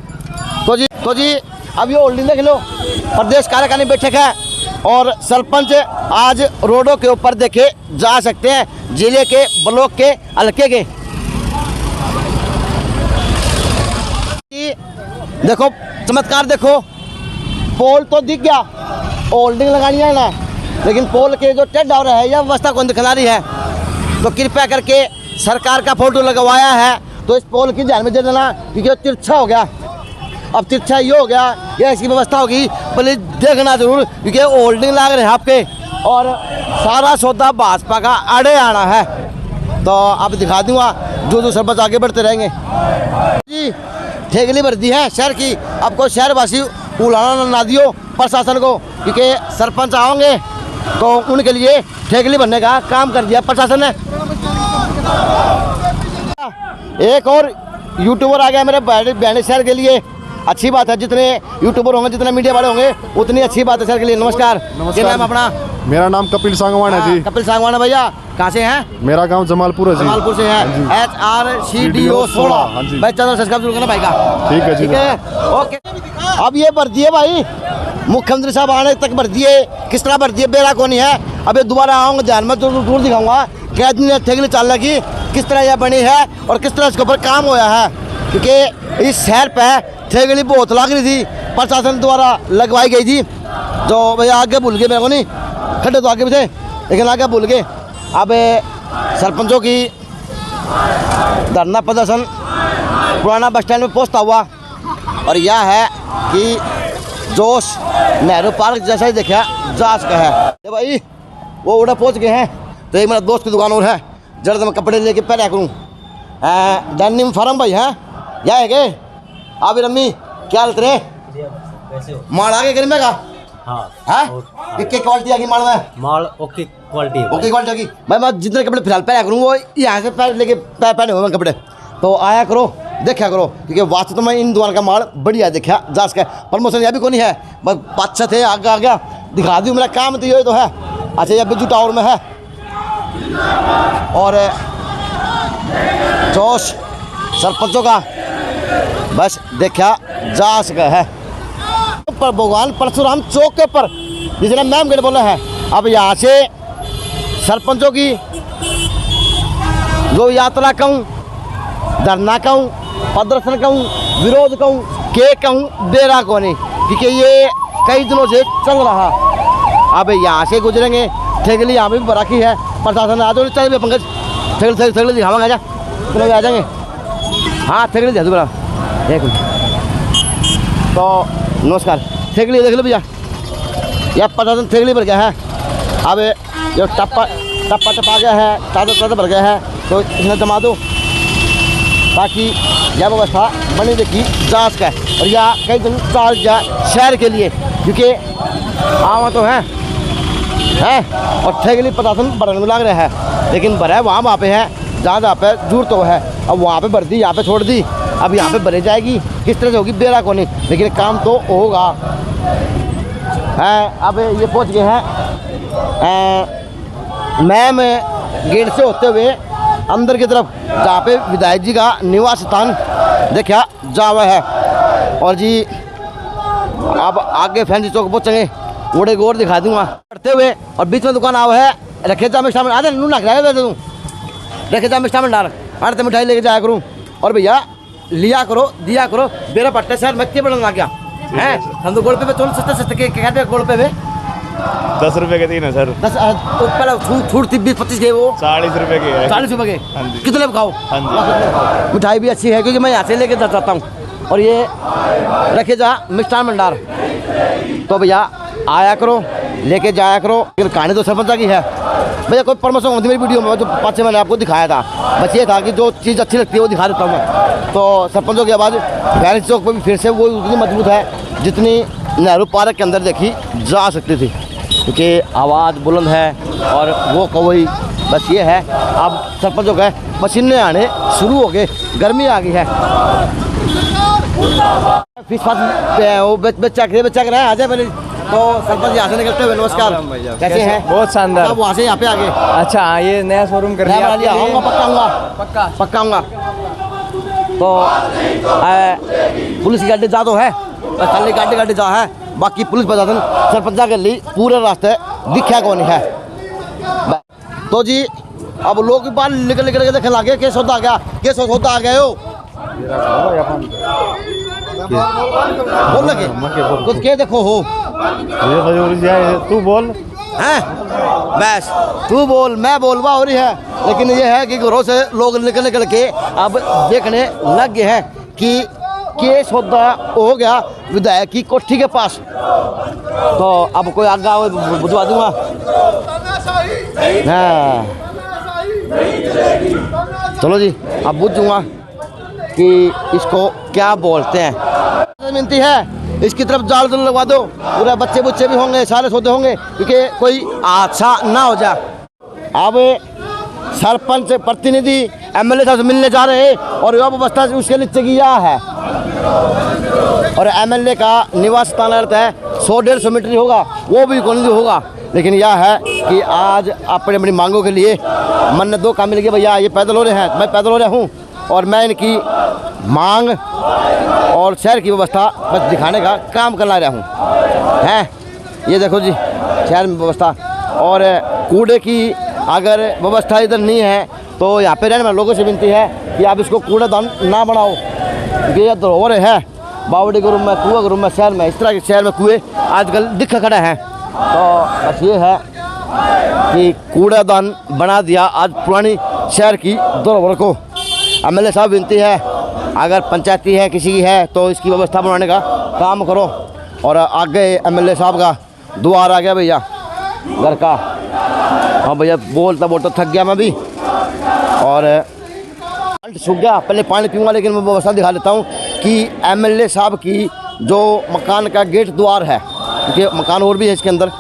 तो जी अब ये होल्डिंग देख लो, प्रदेश कार्यकारिणी बैठक है और सरपंच आज रोडों के ऊपर देखे जा सकते हैं, जिले के, ब्लॉक के, हल्के के। देखो चमत्कार, देखो पोल तो दिख गया, होल्डिंग लगानी है ना, लेकिन पोल के जो टेढ़ा हो रहा है यह व्यवस्था कौन दिखला रही है? तो कृपया करके सरकार का फोटो लगवाया है तो इस पोल की ध्यान में दे देना, क्योंकि तिरछा हो गया। अब तिरछा ये हो गया, यह इसकी व्यवस्था होगी, प्लीज देखना जरूर, क्योंकि होल्डिंग लग रहे हैं आपके और सारा सौदा भाजपा का आड़े आना है। तो अब दिखा दूंगा, जो सरपंच आगे बढ़ते रहेंगे जी। ठेगली भर दी है शहर की, आपको शहरवासी उड़ाना ना दियो प्रशासन को, क्योंकि सरपंच आओगे तो उनके लिए ठेगली भरने का काम कर दिया प्रशासन ने। एक और यूट्यूबर आ गया मेरे बहने शहर के लिए, अच्छी बात है, जितने यूट्यूबर होंगे, जितने मीडिया वाले होंगे, उतनी अच्छी बात है शहर के लिए। नमस्कार, क्या नाम अपना? मेरा नाम कपिल सांगवान है जी। कपिल सांगवान भैया, कहाँ से हैं? मेरा गांव जमालपुर है जी। जमालपुर से है। HRCDO 16 भाई, चैनल सब्सक्राइब जरूर करना भाई का। ठीक है जी, ठीक है, ओके। अब ये भर दिए भाई, मुख्यमंत्री साहब आने तक भर दिए, किस तरह भर दिए बेरा कौन है। अब ये दोबारा आऊँगा, ध्यान में जरूर दिखाऊंगा क्या दिन ठेगली चाल लगी, किस तरह यह बनी है और किस तरह इसके ऊपर काम होया है, क्योंकि इस शहर पे ठेगली बहुत लग रही थी, प्रशासन द्वारा लगवाई गई थी। जो भैया आगे भूल गए मेरे को, नहीं खड्डे तो आगे भी थे लेकिन आगे भूल गए। अब सरपंचों की धरना प्रदर्शन पुराना बस स्टैंड में पहुंचता हुआ और यह है कि जोश नेहरू पार्क जैसा ही देखा जा सका है। भाई वो उड़ा पहुंच गए हैं, तो एक मेरा दोस्त की दुकान और है, जरा मैं कपड़े लेके पहले करूँ। डेनिम फार्म भाई हैं, यह है कि अभी रम्मी क्या हालत रे माल आगे गर्मी का हाँ क्या क्वालिटी आ गई माल में माल ओके क्वालिटी की भाई मैं जितने कपड़े फिलहाल पहना करूँ वो यहाँ से पहले लेके पहने हुए कपड़े तो आया करो देखा करो क्योंकि वास्तव में इन दुकान का माल बढ़िया देखा जा सके प्रमोशन यह भी कोई नहीं है बस अच्छा थे आगे आ गया दिखा दी मेरा काम तो ये तो है। अच्छा ये बिजू टावर में है और जोश सरपंचों का बस देखा जा सका है पर भगवान परशुराम चौक के ऊपर जिसने मैम गेट बोला है। अब यहाँ से सरपंचों की जो यात्रा कहूँ धरना कहूँ प्रदर्शन कहूँ विरोध कहूँ के कहूँ बेरा को नहीं क्योंकि ये कई दिनों से चल रहा। अब यहाँ से गुजरेंगे ठेगली यहाँ भी बराकी है प्रशासन आ जाओ चल पंकज ठेगली दिखावांगे आजा चलो आ जाएंगे हाँ ठेगली दिखा दो बड़ा एक मिनट तो नमस्कार ठेगली देख लो भैया यह प्रशासन ठेगली भर गया है। अब जो टप्पा गया है ताज़ा भर गया है तो इसमें जमा दो ताकि यह व्यवस्था बनी देखी जा सके और यह कई दिन चाल जाए शहर के लिए क्योंकि आवा तो है और ठेगली प्रशासन भरने में लग रहा है लेकिन भरा वहाँ पे है जहाँ पे जरूरत तो है। अब वहाँ पे भर दी यहाँ पे छोड़ दी अब यहाँ पे भरी जाएगी किस तरह से होगी बेरा को नहीं लेकिन काम तो होगा है। अब ये पहुँच गए हैं मैम गेट से होते हुए अंदर की तरफ जहाँ पे विधायक जी का निवास स्थान देखा जावा है और जी अब आगे फैंसी चौक पहुँचेंगे घोड़े गोर दिखा दूंगा पढ़ते हुए और बीच में दुकान आवा है रखे जा मिष्ठान आधे नू ना खिलाया वैसे तू रखे जा मिष्ठान भंडार आड़ते मिठाई लेके जाया करूँ और भैया लिया करो दिया करो बेरा पट्टे शहर मक्के बढ़ने लग गया है। हम तो गोल पे थोड़े सस्ते के कहते गोल पे 10 रुपए के 3 है सर 10 तो पहले छूट थी 20-25 के वो 40 रुपए के है 40 रुपए के कितने खाओ मिठाई भी अच्छी है क्योंकि मैं यहाँ से लेके जाता हूँ और ये रखे जा मिष्ठान भंडार तो भैया आया करो लेके जाया करो। लेकिन कहानी तो सरपंच की है भैया कोई प्रमोशन होती मेरी वीडियो में जो पाँच मैंने आपको दिखाया था बस ये था कि जो चीज़ अच्छी लगती है वो दिखा देता हूँ मैं। तो सरपंचों की आवाज़ फैंसी चौक पर भी फिर से वो उतनी मजबूत है जितनी नेहरू पार्क के अंदर देखी जा सकती थी क्योंकि आवाज़ बुलंद है और वो कोई बस ये है। अब सरपंचों का पसीने आने शुरू हो गए गर्मी आ गई है फीस वो बच्चा कर आ जाए पहले तो सरपंच यहाँ से निकलते हुए नमस्कार कैसे हैं बहुत शानदार अब वहाँ से यहाँ पे आ गए। अच्छा ये नया शोरूम कर दिया आऊँगा पक्का आऊँगा तो पुलिस की गाड़ी जा तो है खाली गाड़ी जा है बाकी पुलिस प्रशासन सरपंचा के लिए पूरे रास्ते दिखा कौन है। तो जी अब लोग भी बाहर निकल के देखने लगे के सौदा आ गया हो बोल लगे कुछ के देखो हो तू बोल हैं बस तू बोल मैं बोलवा हो रही है लेकिन ये है कि घरों से लोग निकल के अब देखने लग गए हैं कि केस सौदा हो गया विधायक की कोठी के पास तो अब कोई आगा बुझवा दूंगा हाँ चलो जी अब बुझ दूंगा कि इसको क्या बोलते हैं। मिलती है इसकी तरफ जाल लगवा दो पूरे बच्चे भी होंगे सारे सौदे होंगे क्योंकि कोई हादसा ना हो जाए। अब सरपंच प्रतिनिधि एमएलए साहब से मिलने जा रहे हैं और यह व्यवस्था उसके नीचे की यह है और एमएलए का निवास स्थान रहता है 100-150 मीटर ही होगा वो भी कौन होगा लेकिन यह है कि आज अपनी अपनी मांगों के लिए मन ने 2 काम मिल गया भैया ये पैदल हो रहे हैं मैं पैदल हो रहा हूँ और मैं इनकी मांग और शहर की व्यवस्था बस दिखाने का काम करना रहा हूँ हैं। ये देखो जी शहर में व्यवस्था और कूड़े की अगर व्यवस्था इधर नहीं है तो यहाँ पे रहने वाले लोगों से विनती है कि आप इसको कूड़ेदान ना बनाओ क्योंकि ये धरोहर है बावड़ी के रूम में कुआ के रूम में शहर में इस तरह के शहर में कुएँ आजकल दिख खड़े हैं। तो बस ये है कि कूड़ेदान बना दिया आज पुरानी शहर की धरोहर को। एमएलए साहब विनती है अगर पंचायती है किसी की है तो इसकी व्यवस्था बनाने का काम करो और आगे एमएलए साहब का द्वार आ गया भैया घर का। हाँ भैया बोलता थक गया मैं भी और सूख गया, पहले पानी पीऊँगा, लेकिन मैं व्यवस्था दिखा देता हूँ कि एमएलए साहब की जो मकान का गेट द्वार है, क्योंकि मकान और भी है इसके अंदर,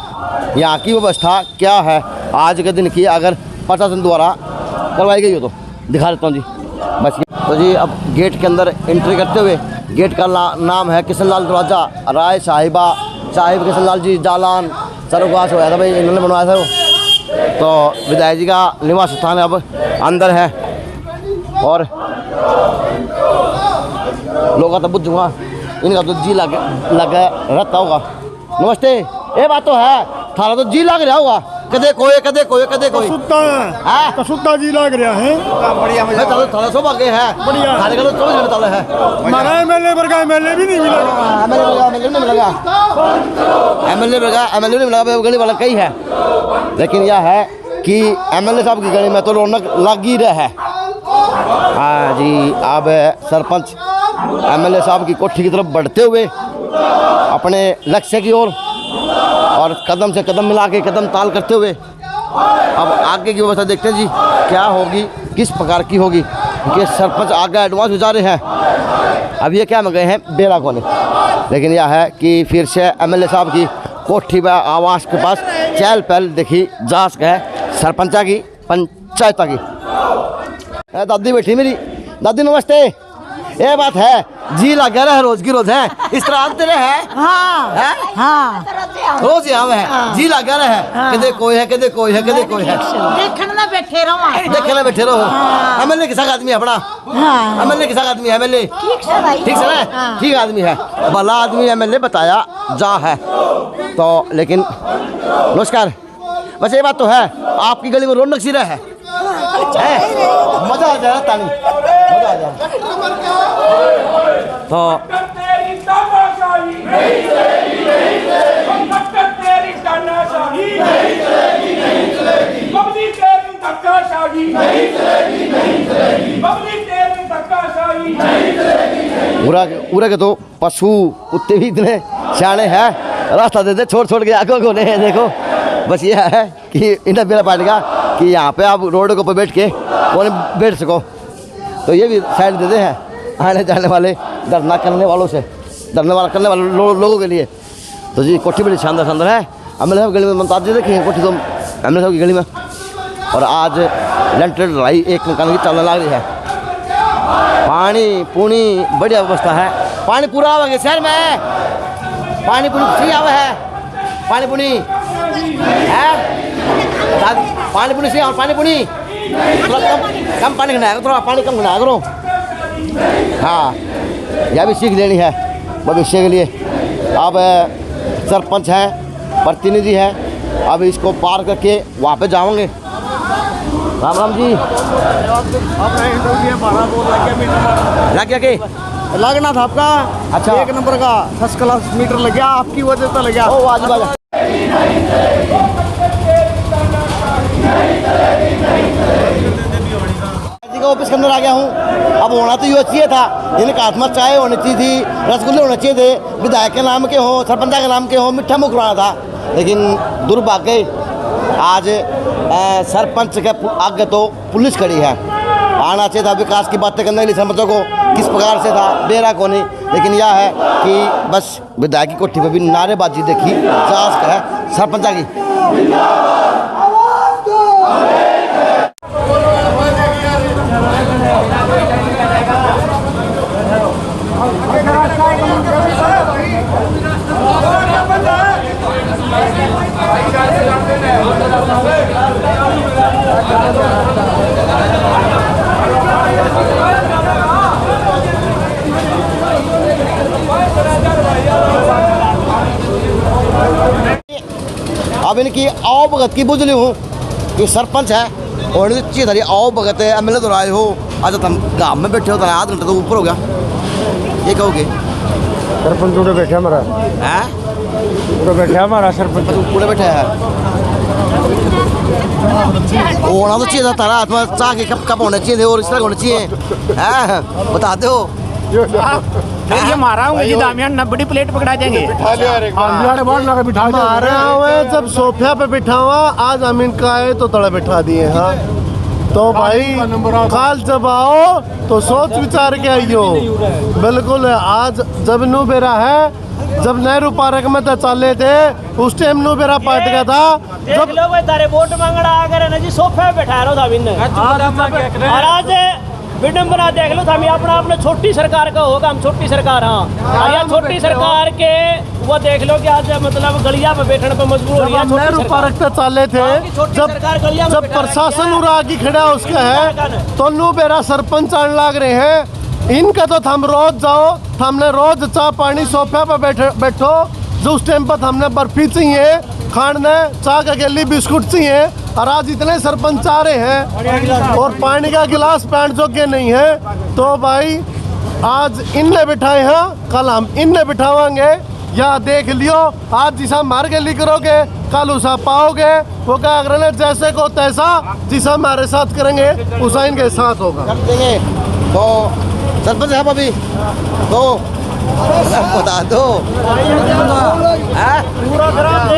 यहाँ की व्यवस्था क्या है आज के दिन की, अगर प्रशासन द्वारा करवाई गई हो तो दिखा देता हूँ जी। बस तो जी अब गेट के अंदर एंट्री करते हुए, गेट का नाम है किशन लाल दरवाज़ा, राय साहिब किशन लाल जी जालान सर्ववास हुआ था भाई, इन्होंने बनवाया था वो। तो विधायक जी का निवास स्थान अब अंदर है और लोग तो बुझूंगा, इनका तो जी लग रहता होगा। नमस्ते, ये बात तो है, थारा तो जी लग रहा होगा, कदे कोई सुत्ता जी लग रहा है। बढ़िया थारा सब आगे है, बढ़िया थारे का तो 24 घंटे ताला है। हमारा एमएलए वर्गा एमएलए भी नहीं मिलेगा, एमएलए नहीं मिलेगा, एमएलए नहीं मिलेगा, गली वाला कई है। लेकिन यह है कि एमएलए साहब की गली में तो रौनक लग ही रहा है। हाँ जी, अब सरपंच एमएलए साहब की कोठी की तरफ बढ़ते हुए अपने लक्ष्य की ओर और कदम से कदम मिला के कदम ताल करते हुए अब आगे की व्यवस्था देखते हैं जी क्या होगी, किस प्रकार की होगी, क्योंकि सरपंच आगे एडवांस में जा रहे हैं। अब ये क्या में गए हैं बेला कोने, लेकिन यह है कि फिर से एमएलए साहब की कोठी व आवास के पास चहल पहल देखी जा सके है सरपंचा की, पंचायता की। दादी बैठी मेरी, दादी नमस्ते। ये बात है, जी लगा रहा है रोज की रोज है, इस तरह आते रहे है। हाँ रोज यहाँ है, जी लगा रहा है, कदे कोई है कदे कोई है कदे कोई है, देखने में बैठे रहो। एमएलए किसा आदमी है अपना, एमएलए किसा आदमी है, एमएलए ठीक से ना, ठीक आदमी है, भला आदमी एमएलए बताया जा है। तो लेकिन नमस्कार, बस ये बात तो है आपकी गली में रौनक सी रहा है, मजा आ जाए तानी, मजा आ जाए। तो उरा के तो पशु कुत्ते भी इतने सियाने हैं, रास्ता देते छोड़ छोड़ के आगे कोने हैं। देखो बस ये है कि इन्हें बेला पाटेगा कि यहाँ पे आप रोड के ऊपर बैठ के कोने बैठ सको, तो ये भी साइड देते हैं आने जाने वाले धरना करने वालों से, करने वाले लोगों के लिए। तो जी कोठी बड़ी शानदार है, एमएलए साहब गली में मुमताज़ जी देखी है कोठी तो एमएलए साहब की गली में। और आज लेंटर ढलाई एक मकान की चलने लग रही है, पानी पूनी बढ़िया व्यवस्था है, पानी पूरा आवेगा शहर में, पानी पूनी फ्री आवे है, पानी पूनी है, पानी पूनी से और पानी पूनी कम पानी खिलाया करो, थोड़ा पानी कम खिलाया करो। हाँ यह भी सीख लेनी है भविष्य के लिए। अब सरपंच हैं, प्रतिनिधि हैं, अब इसको पार करके वहाँ पे जाओगे। राम राम जी, लग गया के लगना था आपका, अच्छा 1 नंबर का फर्स्ट क्लास मीटर लग गया, आपकी वजह से लग गया। ओ आज बाजा ऑफिस के अंदर आ गया हूँ। अब होना तो ये चाहिए था, इनके हाथ में चाय होनी चाहिए थी, रसगुल्ले होने चाहिए थे, विधायक के नाम के हो, सरपंच के नाम के हो, मिठा मुँह करवाना था। लेकिन दुर्भाग्य आज सरपंच के आगे तो पुलिस खड़ी है। आना चाहिए था, विकास की बातें करने के लिए सरपंचों को किस प्रकार से था बेरा को नहीं। लेकिन यह है कि बस विधायक की कोठी पर भी नारेबाजी देखी जांच है सरपंचा की। अब इनकी आओ भगत की बुझली हूँ कि सरपंच है और अच्छी धरी आओ भगत है, एमएलए तो आए हो, आज तुम गाँव में बैठे हो, तो आधा घंटा तो ऊपर हो गया, ये कहोगे? सरपंच पूरे बैठे हमारा है, पूरे बैठे हमारा सरपंच पूरे बैठे है। होना तो चाहिए था तारा हाथ में चाह के कप होने चाहिए थे और इस तरह होने चाहिए, बता दो। ये मारा हूँ दामियान 90 प्लेट पकड़ा देंगे। मारा हुआ जब सोफा पे बिठा हुआ, आज अमीन का है तो तड़ा बिठा दिए। हाँ तो भाई काल जब आओ तो सोच विचार के आइयो। बिल्कुल आज जब नू बेरा है, जब नेहरू पार्क में तो चले थे उस टाइम नू बेरा पाट गया था। देख लो भाई तारे वोट मांगना आ गए ना जी, सोफे बैठा रहो था बिन और आज विडम्बना देख लो था। अपना अपने छोटी सरकार का होगा, हम छोटी सरकार। हाँ या छोटी सरकार के वो देख लो कि आज मतलब गलिया पे बैठने पे मजबूर हो रही है। नेहरू पार्क पे चले थे जब प्रशासन उड़ा की खड़ा उसका है तो नू बेरा सरपंच आने लग रहे हैं। इनका तो हम रोज जाओ, हमने रोज चाय पानी सोफे पे बैठो। जो उस टाइम पर हमने बर्फी चाहिए खाने, चाय का गली बिस्कुट चाहिए और आज इतने सरपंच आ रहे हैं और पानी का गिलास पैंट जोगे नहीं है। तो भाई आज इनने बिठाए हैं, कल हम इनने बिठावाएंगे। या देख लियो आज जिसा मार के लिख करोगे कल उसा पाओगे। वो क्या करेंगे जैसे को तैसा, जिसा हमारे साथ करेंगे उसा इनके साथ होगा। तो सरपंच साहब अभी तो बता दो पूरा ग्राम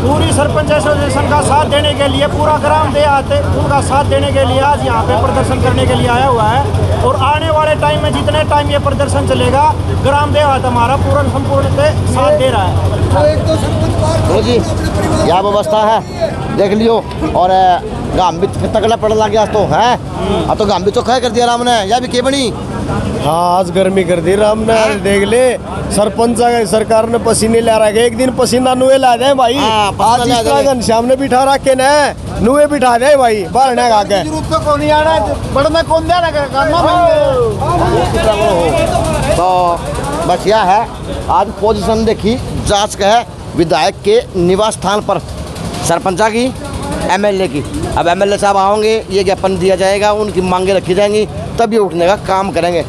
पूरी सरपंच एसोसिएशन का साथ देने के लिए पूरा ग्राम देहात उनका साथ देने के लिए आज यहाँ पे प्रदर्शन करने के लिए आया हुआ है। और आने वाले टाइम में जितने टाइम ये प्रदर्शन चलेगा ग्राम देहात हमारा पूर्ण संपूर्ण साथ दे रहा है। तो जी यह व्यवस्था है देख लियो। और गांव भी तकड़ा पड़ लग गया तो है। अब तो गांव भी चौखा कर दिया राम ने, या भी के बनी। हाँ आज गर्मी कर दी राम ने। देख ले सरपंच सरकार ने पसीने ला रहा है। एक दिन पसीना नुए ला दे भाई। आज इस तरह घनश्याम ने बिठा रखे न नुए बिठा दे भाई बाहर ने आके कौन आना बढ़ना कौन दे तो बस यह है आज पोजीशन देखी जांच का है विधायक के निवास स्थान पर सरपंचा की एमएलए की। अब एमएलए साहब आओगे ये ज्ञापन दिया जाएगा, उनकी मांगे रखी जाएंगी, तभी उठने का काम करेंगे।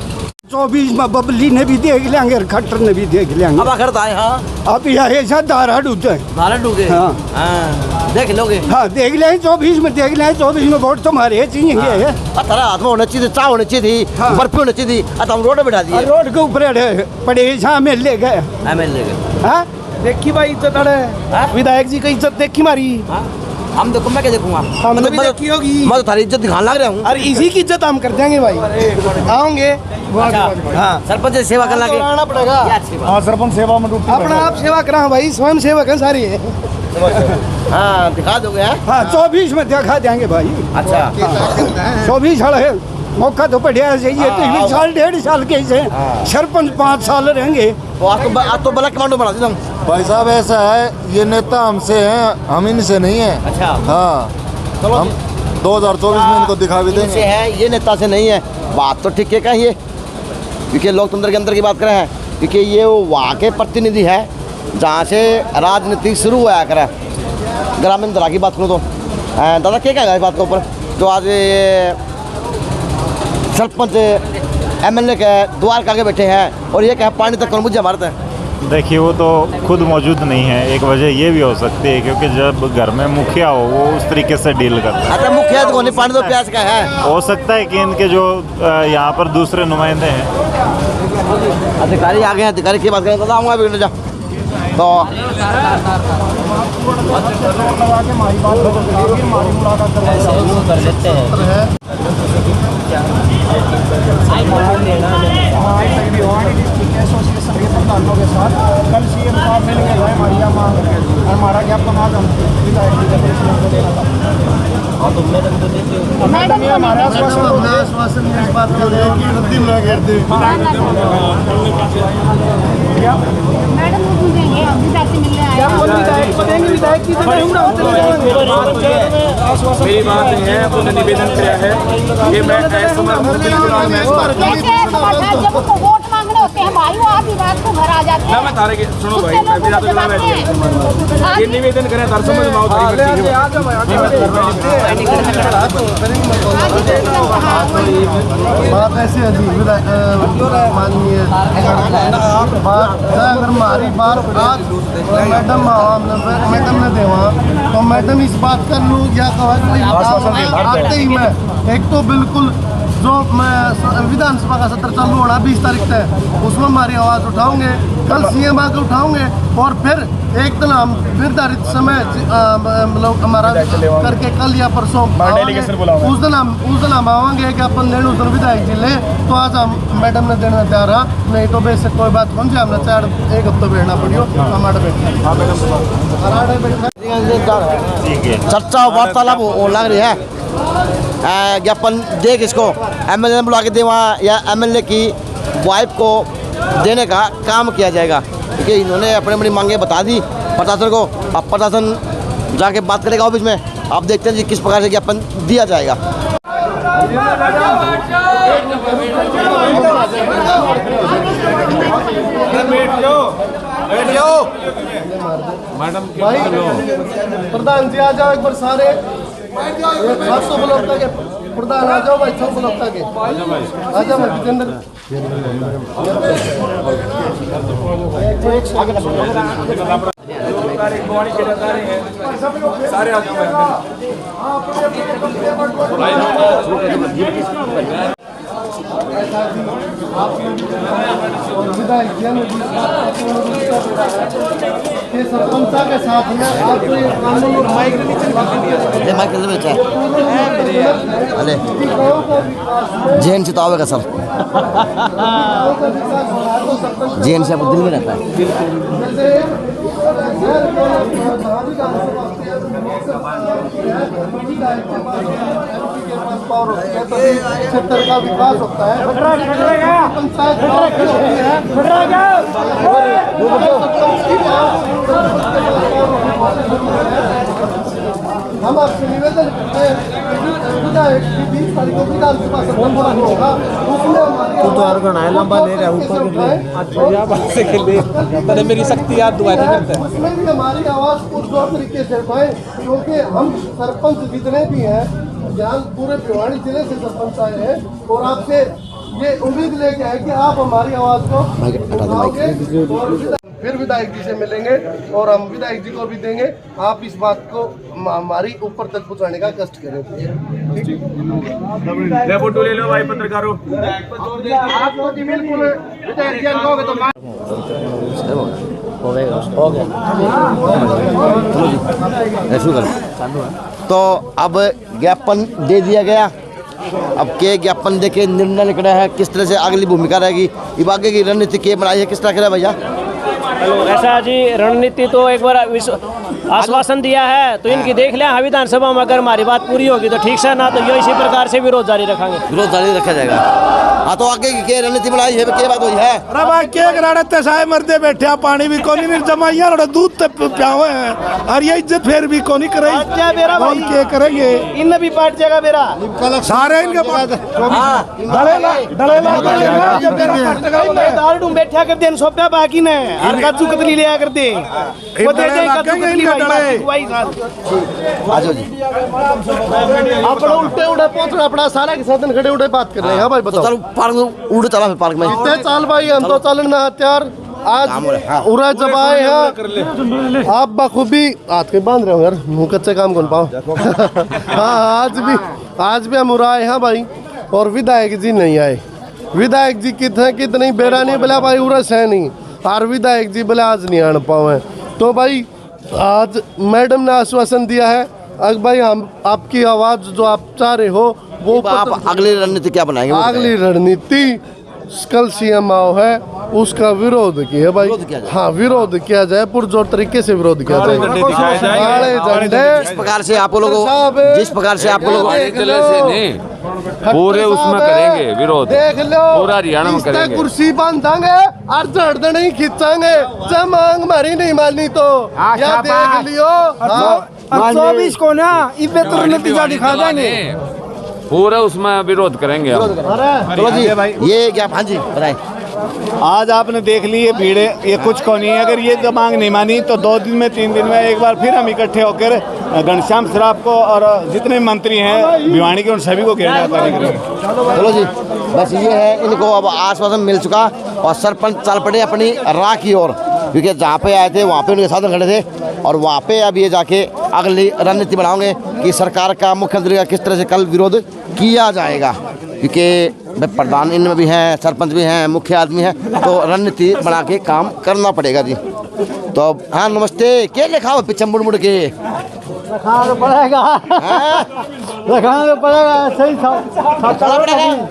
24 में बबली ने भी देख लेंगे, खट्टर ने भी देख लेंगे। अब आखिर आए हाँ अब यह ऐसा धारा डूबे हाँ देख लोगे। हाँ देख लें 24 में देख लें। 24 में वोट तुम्हारे चाहिए। तेरा हाथ में होना चाहिए, चाय होनी चाहिए थी, बर्फी होनी चाहिए थी। अब हम रोड पे बैठा दिए। रोड के ऊपर पड़े एमएलए गए। हाँ देखी भाई इज्जत विधायक जी की इज्जत देखी मारी। हम देखो मैं क्या देखूंगा, हमने भी देखी होगी। मैं तो थारी इज्जत दिखाने लग रहा हूँ। अरे इसी की इज्जत हम कर देंगे भाई, आओगे। हाँ सरपंच से सेवा करना पड़ेगा। हाँ सरपंच सेवा में अपना आप सेवा करा भाई, स्वयं सेवक है सारी है। हाँ दिखा दोगे। हाँ 24 में दिखा देंगे भाई। अच्छा 24 है मौका तो बढ़िया चाहिए। तो साल 1.5 साल के से सरपंच 5 साल रहेंगे। तो बड़ा कमांडो बना दी भाई साहब ऐसा है ये नेता हमसे हैं, हम इनसे नहीं है। अच्छा हाँ हम 2024 में इनको दिखा भी देंगे। है ये नेता से नहीं है। बात तो ठीक है कहिए, क्योंकि लोकतंत्र के अंदर की बात करें हैं, क्योंकि ये वहाँ के प्रतिनिधि है जहाँ से राजनीति शुरू हुआ करे। ग्रामीण दरा की बात करूँ तो दादा क्या कहेगा इस बात के ऊपर जो आज ये सरपंच एमएलए के द्वार के आगे बैठे हैं और ये क्या पानी तक कौन मुझे मारते हैं। देखिए वो तो खुद मौजूद नहीं है। एक वजह ये भी हो सकती है क्योंकि जब घर में मुखिया हो वो उस तरीके से डील करता है। अच्छा मुखिया तो नहीं, पानी तो प्याज का है। हो सकता है कि इनके जो यहाँ पर दूसरे नुमाइंदे हैं अधिकारी आ गए हैं। अधिकारी की बात करें तो आऊँगा भी जा तो प्रधानों के साथ कल सीएम साहब मिलेंगे हमारी हमारा ज्ञापन आज हम विधायक जी को देना था। मैडम ये हमारा आश्वासन इस बात को कि रद्दी में घेर दे। विधायक की मेरी बात है, उन्होंने निवेदन किया है कि मैं वोट मांगने होते हैं भाई, वो आप विवाद को घर आ जाते हैं। मैं तारे के सुनो भाई, ये निवेदन करें दर्शक में बात ऐसे माननीय अगर हमारी बात आज मैडम ने देवा तो मैडम इस बात कर लूँ या आते ही मैं एक तो बिल्कुल जो विधानसभा का सत्र चालू होना 20 तारीख तक, उसमें हमारी आवाज़ उठाओगे। कल सीएम आके उठाओगे और फिर एक दिन हम निर्धारित समय मतलब हमारा करके कल या परसों उस दिन हम आवाएंगे कि अपन लेने उस दिन विधायक जी ले। तो आज हम मैडम ने देना तैयार रहा, नहीं तो वैसे कोई बात कौन सी हमने 1 हफ्ते बैठना पड़ियो हमारे बैठना। चर्चा वार्तालाप हो लग रही है। ज्ञापन दे किसको, एमएलए ने बुला के दे वहाँ, या एमएलए की वाइफ को देने का काम किया जाएगा, क्योंकि इन्होंने अपनी अपनी मांगे बता दी प्रशासन को। अब प्रशासन जाके बात करेगा ऑफिस में। आप देखते हैं जी किस प्रकार से ज्ञापन दिया जाएगा। मैडम प्रधान जी आ जाओ एक बार सारे 700 ब्लॉक के प्रधान आ जाओ भाई, 600 ब्लॉक के आ जाओ भाई जितेंद्र। सारे आ जाओ। सरपंचा के साथ में आपको ये कानून माइक अरे जैन से तो आवेगा सर, जैन से आपको दिल में रहता है। क्षेत्र का विकास होता है, पंचायत हम आपसे निवेदन करते हैं विधायक की 20 तारीख को विधानसभा सत्र होगा, उसमें हमारी मेरी शक्ति याद दोबारा करते हैं, उसमें भी हमारी आवाज़ कुछ और तरीके से उठाएं, क्योंकि हम सरपंच जितने भी हैं यहाँ पूरे भिवानी जिले से सरपंच आए हैं और आपसे ये उम्मीद लेके आए कि आप हमारी आवाज़ को उठाओगे और फिर विधायक जी से मिलेंगे और हम विधायक जी को भी देंगे। आप इस बात को हमारी ऊपर तक पहुंचाने का कष्ट करें। फोटो ले लो भाई पत्रकारों। आपको बिल्कुल विधायक जी कहोगे तो तो अब ज्ञापन दे दिया गया। अब के ज्ञापन दे के निर्णय निकला है, किस तरह से अगली भूमिका रहेगी, ये आगे की रणनीति के बनाई है, किस तरह करें भैया? ऐसा जी रणनीति तो एक बार आश्वासन दिया है तो इनकी देख लें। विधानसभा में अगर हमारी बात पूरी होगी तो ठीक से, ना तो ये इसी प्रकार से विरोध जारी रखेंगे। विरोध जारी रखा जाएगा। हाँ तो आगे की रणनीति बनाई है, क्या बात हुई है? अरे भाई के गराड़े साए मरदे बैठे, पानी भी कोनी नहीं जमाइया, दूध तक पियावे हैं और ये इज्जत फिर भी कोनी करे। कौन के करेंगे? इन भी पार्ट जाएगा मेरा सारे इनके दारू बैठा कर दिन सोपा बाकी ने कद्दू कतली लिया कर दे वो दे दे कद्दू कतली भाई आप उल्टे उड़े पोतड़ा अपना सारा के साथ खड़े उड़े बात कर रहे हैं। हाँ भाई बताओ, उड़े चला पार्क में कितने चाल भाई, हम तो चलन में हथियार आज उड़ा जब आए हैं। आप बखूबी हाथ के बांध रहे हो यार, मुँह कच्चे काम कौन पाओ। हाँ आज भी हम उड़ाए हैं भाई, और विधायक जी नहीं आए। विधायक जी कितने बेरा नहीं बोला भाई उड़स है नहीं, और विधायक जी बोले आज नहीं आने पाए। तो भाई आज मैडम ने आश्वासन दिया है, अगर भाई हम आपकी आवाज़ जो आप चाह रहे हो वो आप अगली रणनीति क्या बनाएंगे? अगली रणनीति कल सीएम आओ है उसका विरोध किया भाई। हाँ विरोध किया जाए, पुरजोर तरीके से विरोध किया जाए। काले झंडे जिस प्रकार से आप लोगों पूरे उसमें करेंगे विरोध, देख लो पूरा हरियाणा में करेंगे। कुर्सी बांधांगे और जड़ नहीं खींचांगे, जब मांग मारी नहीं मानी तो या देख लियो। 24 को ना बेहतर नतीजा दिखा देंगे, पूरा उसमें विरोध करेंगे हम। चलो जी ये क्या? हाँ जी बताएं। आज आपने देख ली ये भीड़, ये कुछ को नहीं है। अगर ये मांग नहीं मानी तो 2 दिन में 3 दिन में एक बार फिर हम इकट्ठे होकर घनश्याम सराफ को और जितने मंत्री हैं भिवानी के उन सभी को घेरने का कार्य करेंगे। चलो जी बस ये है, इनको अब आश्वासन मिल चुका और सरपंच चल पड़े अपनी राह की ओर, क्योंकि जहाँ पे आए थे वहाँ पे उनके साधन खड़े थे और वहाँ पे अब ये जाके अगली रणनीति बनाओगे कि सरकार का, मुख्यमंत्री का किस तरह से कल विरोध किया जाएगा। क्योंकि भाई प्रधान इनमें भी हैं, सरपंच भी हैं, मुख्य आदमी हैं, तो रणनीति बना के काम करना पड़ेगा जी। तो हाँ नमस्ते, क्या लिखा हो पीछे मुड़ मुड़ के? रखना तो पड़ेगा, रखना तो पड़ेगा, सही पड़ेगा।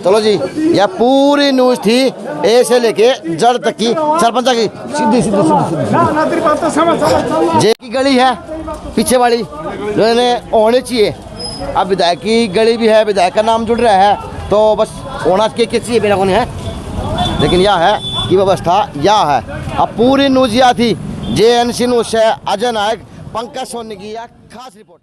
चलो जी, यह पूरी न्यूज़ थी ए से लेके जड़ तक की, सरपंच की सीधी सीधी जे की गली है पीछे वाली जो इन्हें होनी चाहिए। अब विधायक की गली भी है, विधायक का नाम जुड़ रहा है, तो बस होना चाहिए मेरा को नहीं है, लेकिन यह है कि व्यवस्था यह है। अब पूरी न्यूज़ यह थी, JNC न्यूज़ से अजय नायक, पंकज सोनी की यह खास रिपोर्ट।